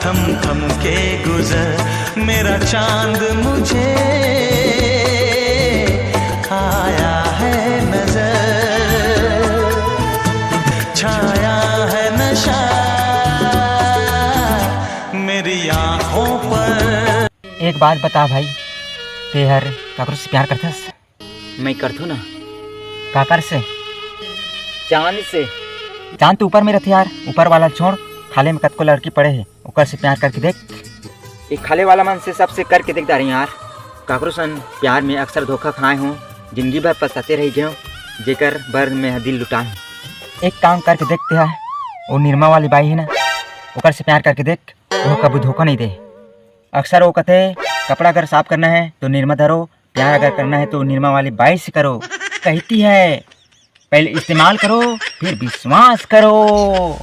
थम थम के गुजर मेरा चांद मुझे आया है नजर, छाया है नशा मेरी आंखों पर। एक बात बता भाई, तेहर काकरो से प्यार करथस? मैं करथू ना। काकर से? चांद से। चांद तो ऊपर में रहते यार, ऊपर वाला छोड़, खाले में कतको लड़की पड़े है, ओकर से प्यार करके देख। एक खाले वाला मन से सबसे करके देख रही यार। काकरो सन प्यार में अक्सर धोखा खाए हूँ, जिंदगी भर पछताते रह गए, जेकर बर में दिल लुटाए। एक काम करके देखते है, वो निर्मा वाली बाई है ना, ओकर से प्यार करके देख, वो कभी धोखा नहीं दे। अक्सर वो कहते कपड़ा अगर साफ करना है तो निर्मा धरो, प्यार अगर करना है तो निर्मा वाली बाई से करो। कहती है पहले इस्तेमाल करो फिर विश्वास करो।